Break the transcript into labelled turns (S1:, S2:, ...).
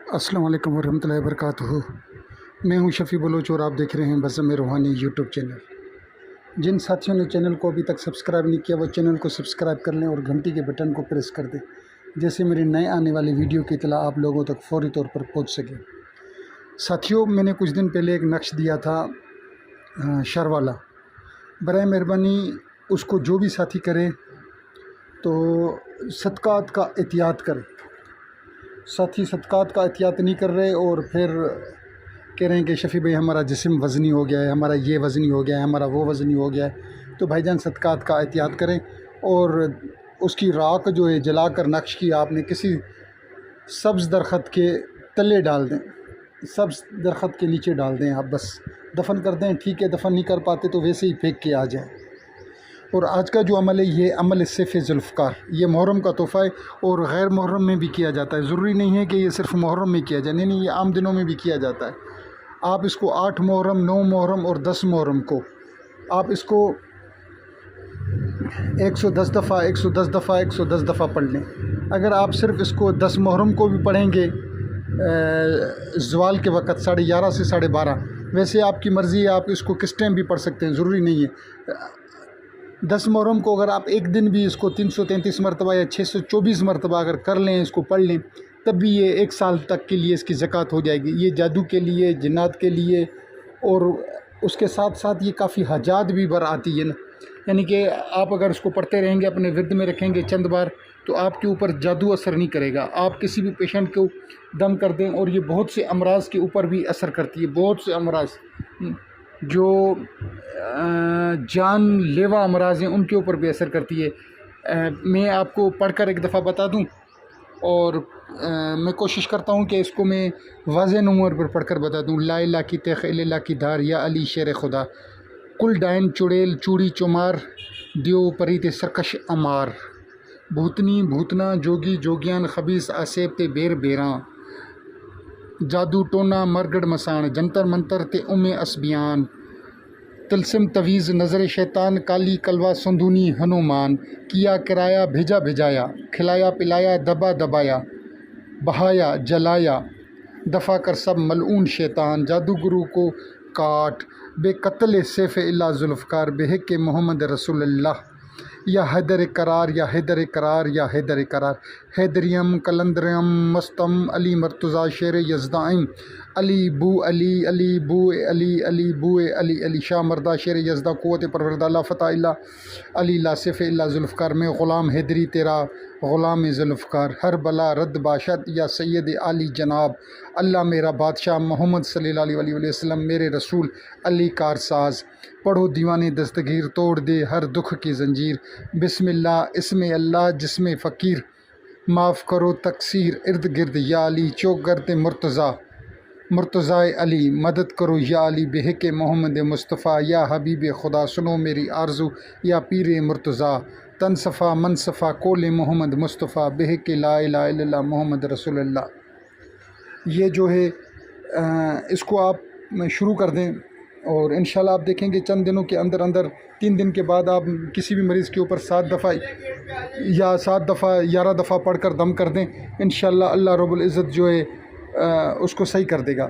S1: السلام علیکم ورحمۃ اللہ وبرکاتہ۔ میں ہوں شفیع بلوچ اور آپ دیکھ رہے ہیں بزم روحانی یوٹیوب چینل۔ جن ساتھیوں نے چینل کو ابھی تک سبسکرائب نہیں کیا وہ چینل کو سبسکرائب کر لیں اور گھنٹی کے بٹن کو پریس کر دیں، جیسے میری نئے آنے والی ویڈیو کی اطلاع آپ لوگوں تک فوری طور پر پہنچ سکے۔ ساتھیوں، میں نے کچھ دن پہلے ایک نقش دیا تھا شر والا، برائے مہربانی اس کو جو بھی ساتھی کرے تو صدقات کا احتیاط کرے۔ ساتھی صدقات کا احتیاط نہیں کر رہے اور پھر کہہ رہے ہیں کہ شفیع بھائی ہمارا جسم وزنی ہو گیا ہے، ہمارا یہ وزنی ہو گیا ہے، ہمارا وہ وزنی ہو گیا ہے۔ تو بھائی جان صدقات کا احتیاط کریں اور اس کی راکھ جو ہے جلا کر نقش کی آپ نے کسی سبز درخت کے تلے ڈال دیں، سبز درخت کے نیچے ڈال دیں، آپ بس دفن کر دیں، ٹھیک ہے۔ دفن نہیں کر پاتے تو ویسے ہی پھینک کے آ جائیں۔ اور آج کا جو عمل ہے یہ عمل سیف ذوالفقار، یہ محرم کا تحفہ ہے اور غیر محرم میں بھی کیا جاتا ہے۔ ضروری نہیں ہے کہ یہ صرف محرم میں کیا جائے، نہیں، یہ عام دنوں میں بھی کیا جاتا ہے۔ آپ اس کو 8 محرم، 9 محرم اور 10 محرم کو آپ اس کو 110 دفعہ 110 دفعہ 110 دفعہ پڑھ لیں۔ اگر آپ صرف اس کو 10 محرم کو بھی پڑھیں گے زوال کے وقت 11:30 سے 12:30، ویسے آپ کی مرضی ہے، آپ اس کو کس ٹائم بھی پڑھ سکتے ہیں، ضروری نہیں ہے۔ 10 محرم کو اگر آپ ایک دن بھی اس کو 333 مرتبہ یا 624 مرتبہ اگر کر لیں، اس کو پڑھ لیں، تب بھی یہ 1 سال تک کے لیے اس کی زکوٰۃ ہو جائے گی۔ یہ جادو کے لیے، جنات کے لیے، اور اس کے ساتھ ساتھ یہ کافی حاجات بھی بر آتی ہے نا، یعنی کہ آپ اگر اس کو پڑھتے رہیں گے، اپنے ورد میں رکھیں گے چند بار، تو آپ کے اوپر جادو اثر نہیں کرے گا۔ آپ کسی بھی پیشنٹ کو دم کر دیں، اور یہ بہت سے امراض کے اوپر بھی اثر کرتی ہے، بہت سے امراض جو جان لیوا امراض ہیں ان کے اوپر بھی اثر کرتی ہے۔ میں آپ کو پڑھ کر ایک دفعہ بتا دوں، اور میں کوشش کرتا ہوں کہ اس کو میں واضح نمبر پر پڑھ کر بتا دوں۔ لا الہ کی تیخ الہ کی دھار، یا علی شیر خدا، کل ڈائن چڑیل چوڑی چمار، دیو پریت سرکش امار، بھوتنی بھوتنا جوگی جوگیان، خبیث آسیب تے بیر بیراں، جادو ٹونا مرگڑ مسان، جنتر منتر تے اسبیان، تلسم تویز نظر شیطان، کالی کلوا سندونی ہنومان، کیا کرایا بھیجا بھیجایا، کھلایا پلایا دبا دبایا، بہایا جلایا، دفع کر سب ملعون شیطان، جادوگرو کو کاٹ، بے قتل سیف اللہ ذوالفقار، بے حق محمد رسول اللہ، یا حیدر قرار یا حیدر قرار یا حیدر قرار، حیدریم کلندریم مستم، علی مرتضیٰ شیر یزدائم، علی بو علی علی بو علی علی بو علی علی، شاہ مردہ شیر یزدہ، قوت پروردہ، لا فتح اللہ علی، لا سیف اللہ ذوالفقار، میں غلام حیدری تیرا غلام ذوالفقار، ہر بلا رد باشد یا سید علی جناب، اللہ میرا بادشاہ محمد صلی اللہ علیہ وآلہ وسلم میرے رسول، علی کار ساز، پڑھو دیوانے دستگیر، توڑ دے ہر دکھ کی زنجیر، بسم اللہ اسم اللہ جسم فقیر، معاف کرو تقصیر ارد گرد، یا علی چوک گرد مرتضیٰ، مرتضی علی مدد کرو، یا علی بے حق محمد مصطفیٰ، یا حبیب خدا سنو میری آرزو، یا پیر مرتضیٰ، تن صفا من صفا کول محمد مصطفیٰ، بے حق لا الہ الا اللہ محمد رسول اللہ۔ یہ جو ہے اس کو آپ شروع کر دیں، اور انشاءاللہ آپ دیکھیں گے چند دنوں کے اندر اندر، 3 دن کے بعد آپ کسی بھی مریض کے اوپر 7 دفعہ یا 7 دفعہ 11 دفعہ پڑھ کر دم کر دیں، انشاءاللہ اللہ رب العزت جو ہے اس کو صحیح کر دے گا۔